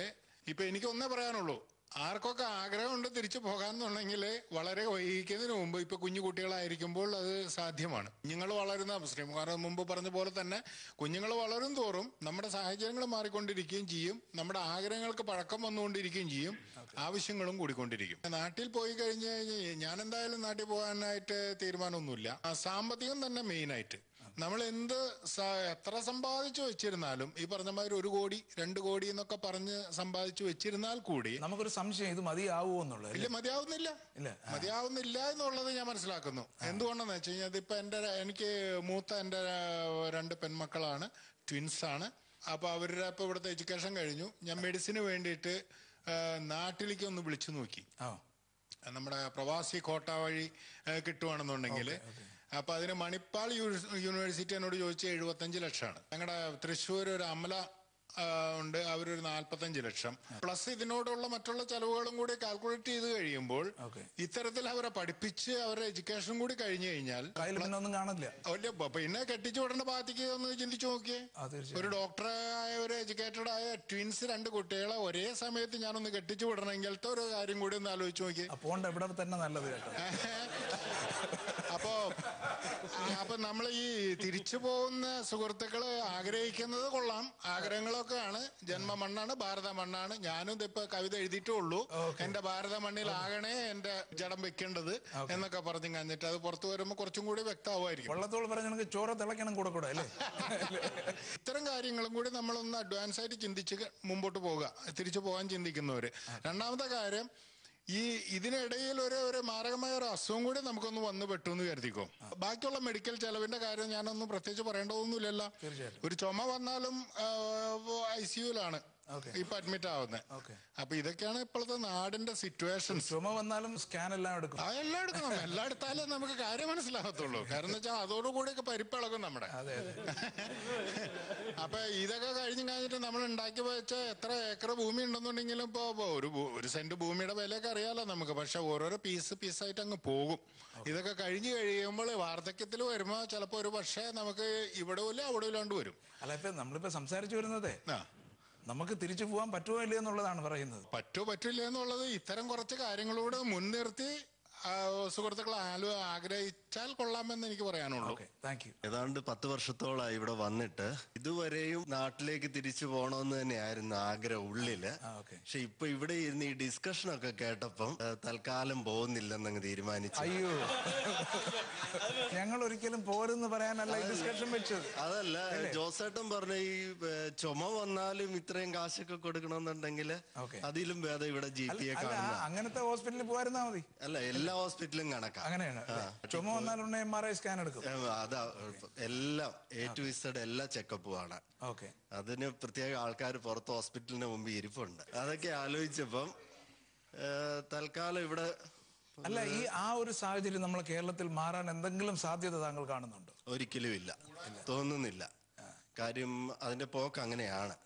ഇപ്പൊ എനിക്ക് ഒന്നേ പറയാനുള്ളൂ. ആർക്കൊക്കെ ആഗ്രഹമുണ്ട് തിരിച്ചു പോകാന്നുണ്ടെങ്കിൽ വളരെ വൈകിക്കുന്നതിന് മുമ്പ്, ഇപ്പൊ കുഞ്ഞു കുട്ടികളായിരിക്കുമ്പോൾ അത് സാധ്യമാണ്. കുഞ്ഞുങ്ങൾ വളരുന്ന ശ്രീകുമാർ മുമ്പ് പറഞ്ഞ പോലെ തന്നെ കുഞ്ഞുങ്ങൾ വളരും തോറും നമ്മുടെ സാഹചര്യങ്ങൾ മാറിക്കൊണ്ടിരിക്കുകയും ചെയ്യും, നമ്മുടെ ആഗ്രഹങ്ങൾക്ക് പഴക്കം വന്നുകൊണ്ടിരിക്കുകയും ചെയ്യും, ആവശ്യങ്ങളും കൂടിക്കൊണ്ടിരിക്കും. നാട്ടിൽ പോയി കഴിഞ്ഞ് ഞാൻ എന്തായാലും നാട്ടിൽ പോകാനായിട്ട് തീരുമാനമൊന്നുമില്ല. സാമ്പത്തികം തന്നെ മെയിനായിട്ട്. നമ്മൾ എത്ര സമ്പാദിച്ചു വെച്ചിരുന്നാലും ഈ പറഞ്ഞ മാതിരി 1 കോടി 2 കോടി എന്നൊക്കെ പറഞ്ഞ് സമ്പാദിച്ചു വെച്ചിരുന്നാൽ കൂടി നമുക്കൊരു സംശയം, ഇത് മതിയാവുമോ എന്നുള്ളത്. ഇല്ല, മതിയാവുന്നില്ല എന്നുള്ളത് ഞാൻ മനസ്സിലാക്കുന്നു. എന്തുകൊണ്ടെന്ന് വെച്ച് കഴിഞ്ഞാൽ ഇതിപ്പോ എനിക്ക് മൂത്ത എൻ്റെ 2 പെൺമക്കളാണ്, ട്വിൻസ് ആണ്. അപ്പൊ അവരുടെ ഇപ്പൊ ഇവിടുത്തെ എഡ്യൂക്കേഷൻ കഴിഞ്ഞു. ഞാൻ മെഡിസിന് വേണ്ടിയിട്ട് നാട്ടിലേക്ക് ഒന്ന് വിളിച്ചു നോക്കി. നമ്മുടെ പ്രവാസി കോട്ട വഴി കിട്ടുവാണെന്നുണ്ടെങ്കിൽ. അപ്പൊ അതിന് മണിപ്പാൽ യൂണിവേഴ്സിറ്റി എന്നോട് ചോദിച്ച 75 ലക്ഷമാണ്. ഞങ്ങളുടെ തൃശ്ശൂർ ഒരു അമല ഉണ്ട്, അവരൊരു 45 ലക്ഷം. പ്ലസ് ഇതിനോടുള്ള മറ്റുള്ള ചെലവുകളും കൂടി കാൽക്കുലേറ്റ് ചെയ്ത് കഴിയുമ്പോൾ ഇത്തരത്തിൽ അവരെ പഠിപ്പിച്ച് അവരുടെ എഡ്യൂക്കേഷൻ കൂടി കഴിഞ്ഞു കഴിഞ്ഞാൽ ഒന്നും കാണില്ല. പിന്നെ കെട്ടിച്ചു വിടേണ്ട ഭാഗത്തേക്ക് ഒന്ന് ചിന്തിച്ചു നോക്കിയേ. ഒരു ഡോക്ടറായ ഒരു എഡ്യൂക്കേറ്റഡ് ആയ ട്വിൻസ് 2 കുട്ടികളെ ഒരേ സമയത്ത് ഞാനൊന്ന് കെട്ടിച്ചു വിടണമെങ്കിലത്തെ ഒരു കാര്യം കൂടി ഒന്ന് ആലോചിച്ച് നോക്കിയേ. ഇവിടെ തന്നെ നല്ലത്. അപ്പൊ നമ്മൾ ഈ തിരിച്ചു പോകുന്ന സുഹൃത്തുക്കള് ആഗ്രഹിക്കുന്നത് കൊള്ളാം, ആഗ്രഹങ്ങളൊക്കെയാണ്. ജന്മമണ്ണാണ്, ഭാരത മണ്ണാണ്. ഞാനും ഇപ്പൊ കവിത എഴുതിയിട്ടേ ഉള്ളൂ. എന്റെ ഭാരത മണ്ണിലാകണേ എന്റെ ജഡം വെക്കേണ്ടത് എന്നൊക്കെ പറഞ്ഞു കഴിഞ്ഞിട്ട് അത് പുറത്തു വരുമ്പോ കുറച്ചും കൂടി വ്യക്തമാവുമായിരിക്കും. വള്ളത്തോൾ പറഞ്ഞ ചോര തിളക്കണം കൂടെ അല്ലേ? ഇത്തരം കാര്യങ്ങളും കൂടി നമ്മളൊന്ന് അഡ്വാൻസ് ആയിട്ട് ചിന്തിച്ച് മുമ്പോട്ട് പോവുക, തിരിച്ചു പോകാൻ ചിന്തിക്കുന്നവര്. രണ്ടാമത്തെ കാര്യം, ഇതിനിടയിൽ ഒരു മാരകമായ ഒരു അസുഖം കൂടി നമുക്കൊന്ന് വന്നു പെട്ടു എന്ന് കരുതിക്കോ. ബാക്കിയുള്ള മെഡിക്കൽ ചെലവിന്റെ കാര്യം ഞാനൊന്നും പ്രത്യേകിച്ച് പറയേണ്ടതൊന്നുമില്ലല്ലോ. ഒരു ചുമ വന്നാലും ICUലാണ്. ഇപ്പൊ അഡ്മിറ്റ് ആവുന്നത്. അപ്പൊ ഇതൊക്കെയാണ് ഇപ്പോഴത്തെ നാടിന്റെ സിറ്റുവേഷൻസ്. ചുമ വന്നാലും സ്കാൻ എല്ലാം എടുക്കും. എല്ലാം എടുക്കണം. എല്ലാം എടുത്താലേ നമുക്ക് കാര്യം മനസ്സിലാകത്തുള്ളൂ. കാരണം എന്ന് വെച്ചാൽ അതോടുകൂടിയൊക്കെ പരിപ്പിളകും നമ്മുടെ. അപ്പൊ ഇതൊക്കെ കഴിഞ്ഞിട്ട് നമ്മൾ ഉണ്ടാക്കി വെച്ച എത്ര ഏക്കർ ഭൂമി ഉണ്ടെന്നുണ്ടെങ്കിലും ഇപ്പൊ ഒരു സെന്റ് ഭൂമിയുടെ വിലയൊക്കെ അറിയാലോ നമുക്ക്. പക്ഷെ ഓരോരോ പീസായിട്ട് അങ്ങ് പോകും. ഇതൊക്കെ കഴിഞ്ഞ് കഴിയുമ്പോൾ വാർദ്ധക്യത്തിൽ വരുമ്പോ ചിലപ്പോ ഒരു പക്ഷേ നമുക്ക് ഇവിടെ ഇല്ല അവിടെ ഇല്ലാണ്ട് വരും. അല്ല, ഇപ്പൊ നമ്മളിപ്പോ സംസാരിച്ചു വരുന്നതേ നമുക്ക് തിരിച്ചു പോകാൻ പറ്റുമോ ഇല്ല എന്നുള്ളതാണ് പറയുന്നത്. പറ്റില്ല എന്നുള്ളത് ഇത്തരം കുറച്ച് കാര്യങ്ങളോട് മുൻനിർത്തി സുഹൃത്തുക്കൾ ആഗ്രഹിച്ചാൽ കൊള്ളാമെന്ന് എനിക്ക് പറയാനുള്ളൂ. ഏതാണ്ട് 10 വർഷത്തോളായി ഇവിടെ വന്നിട്ട് ഇതുവരെയും നാട്ടിലേക്ക് തിരിച്ചു പോകണമെന്ന് തന്നെയായിരുന്നു ആഗ്രഹം ഉള്ളില്. പക്ഷെ ഇപ്പൊ ഇവിടെ ഇരുന്ന് ഈ ഡിസ്കഷൻ ഒക്കെ കേട്ടപ്പം തൽക്കാലം പോകുന്നില്ലെന്നങ്ങ് തീരുമാനിച്ചു. അയ്യോ, ഞങ്ങൾ ഒരിക്കലും പോരെന്ന് പറയാനല്ല ഈ ഡിസ്കഷൻ വെച്ചത്. അതല്ല, ജോസേട്ടൻ പറഞ്ഞ ഈ ചുമ വന്നാലും ഇത്രയും കാശൊക്കെ കൊടുക്കണമെന്നുണ്ടെങ്കിൽ അതിലും ഭേദം ഇവിടെ GP കാണുന്ന അങ്ങനത്തെ ഹോസ്പിറ്റലിൽ പോയിരുന്നാ മതി. അല്ല, എല്ലാ ഹോസ്പിറ്റലും കണക്കാ. അങ്ങനെയാണ്. ചുമ വന്നാലുണ്ടെ MRI സ്കാൻ എടുക്കും. അതാ എല്ലാം A to Z എല്ലാ ചെക്കപ്പുമാണ്. അതിന് പ്രത്യേക ആൾക്കാർ പുറത്ത് ഹോസ്പിറ്റലിന് മുമ്പ് ഇരിപ്പുണ്ട്. അതൊക്കെ ആലോചിച്ചപ്പം തൽക്കാലം ഇവിടെ. അല്ല, ഈ ഒരു സാഹചര്യം നമ്മൾ കേരളത്തിൽ മാറാൻ എന്തെങ്കിലും സാധ്യത താങ്കൾ കാണുന്നുണ്ടോ? ഒരിക്കലും ഇല്ല, തോന്നുന്നില്ല. കാര്യം അതിന്റെ പോക്ക് അങ്ങനെയാണ്.